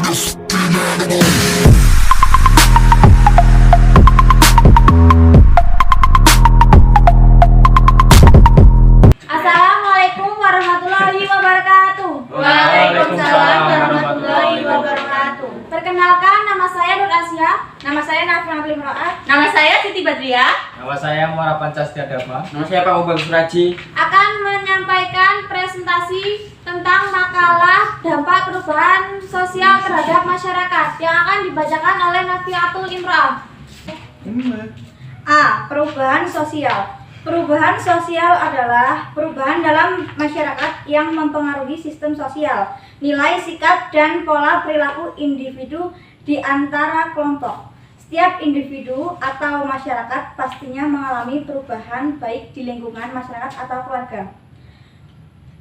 Assalamualaikum warahmatullahi wabarakatuh. Waalaikumsalam warahmatullahi wabarakatuh. Perkenalkan, nama saya Nur Asia. Nama saya Nafina Blimroat. Nama saya Siti Badriah. Nama saya Muara Pancastia Dharma. Nama saya Pak Ubang Suraji. Akan menyampaikan presentasi tentang makalah dampak perubahan sosial terhadap masyarakat yang akan dibacakan oleh Nafiatul Imro'ah. A. Perubahan sosial. Perubahan sosial adalah perubahan dalam masyarakat yang mempengaruhi sistem sosial, nilai, sikap, dan pola perilaku individu di antara kelompok. Setiap individu atau masyarakat pastinya mengalami perubahan baik di lingkungan masyarakat atau keluarga.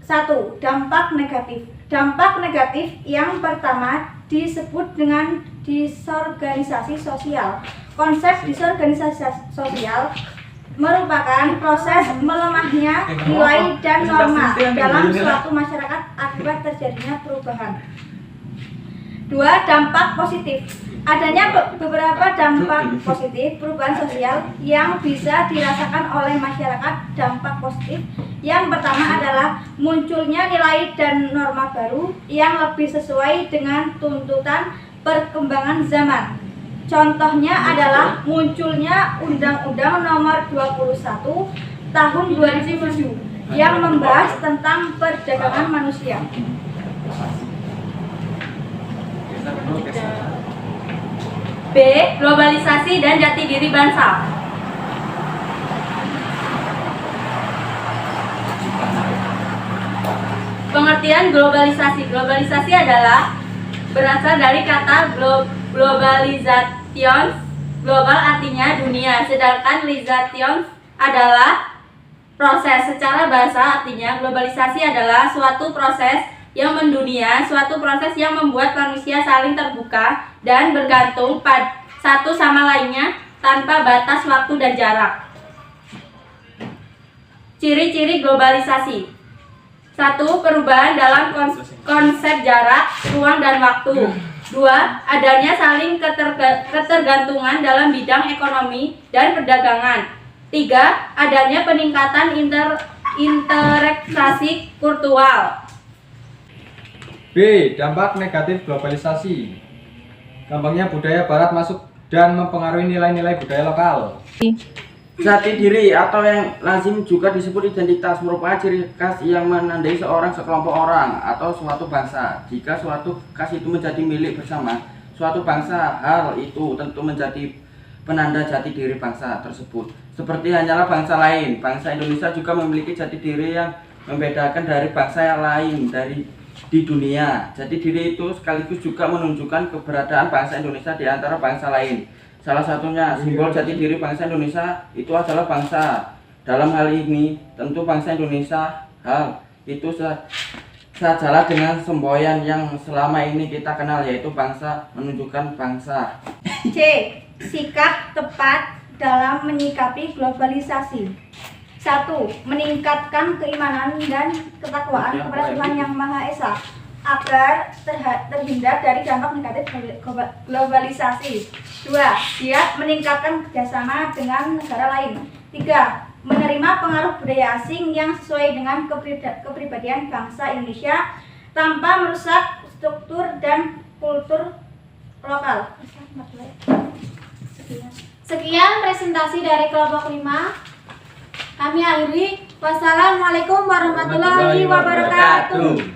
1. Dampak negatif. Dampak negatif yang pertama disebut dengan disorganisasi sosial. Konsep disorganisasi sosial merupakan proses melemahnya nilai dan norma dalam suatu masyarakat akibat terjadinya perubahan. 2. Dampak positif. Adanya beberapa dampak positif perubahan sosial yang bisa dirasakan oleh masyarakat. Dampak positif yang pertama adalah munculnya nilai dan norma baru yang lebih sesuai dengan tuntutan perkembangan zaman. Contohnya adalah munculnya Undang-Undang Nomor 21 Tahun 2007 yang membahas tentang perdagangan manusia. B. Globalisasi dan jati diri bangsa. Pengertian globalisasi. Globalisasi adalah berasal dari kata globalization. Global artinya dunia, sedangkan lisation adalah proses. Secara bahasa artinya globalisasi adalah suatu proses yang mendunia, suatu proses yang membuat manusia saling terbuka dan bergantung satu sama lainnya tanpa batas waktu dan jarak. Ciri-ciri globalisasi. 1. Perubahan dalam konsep jarak, ruang, dan waktu. 2. Adanya saling ketergantungan dalam bidang ekonomi dan perdagangan. 3. Adanya peningkatan interaksi kultural. B. Dampak negatif globalisasi. Gampangnya budaya barat masuk dan mempengaruhi nilai-nilai budaya lokal. Jati diri atau yang lazim juga disebut identitas merupakan ciri khas yang menandai sekelompok orang atau suatu bangsa. Jika suatu khas itu menjadi milik bersama suatu bangsa, hal itu tentu menjadi penanda jati diri bangsa tersebut. Seperti hanyalah bangsa lain, bangsa Indonesia juga memiliki jati diri yang membedakan dari bangsa yang lain di dunia. Jati diri itu sekaligus juga menunjukkan keberadaan bangsa Indonesia di antara bangsa lain. Salah satunya simbol jati diri bangsa Indonesia itu adalah bangsa. Dalam hal ini tentu bangsa Indonesia, hal itu sejalan dengan semboyan yang selama ini kita kenal, yaitu bangsa menunjukkan bangsa. C. Sikap tepat dalam menyikapi globalisasi. 1. Meningkatkan keimanan dan ketakwaan kepada Tuhan Yang Maha Esa agar terhindar dari dampak negatif globalisasi. 2. Siap meningkatkan kerjasama dengan negara lain. 3. Menerima pengaruh budaya asing yang sesuai dengan kepribadian bangsa Indonesia tanpa merusak struktur dan kultur lokal. Sekian presentasi dari kelompok 5. Kami akhiri. Wassalamualaikum warahmatullahi wabarakatuh.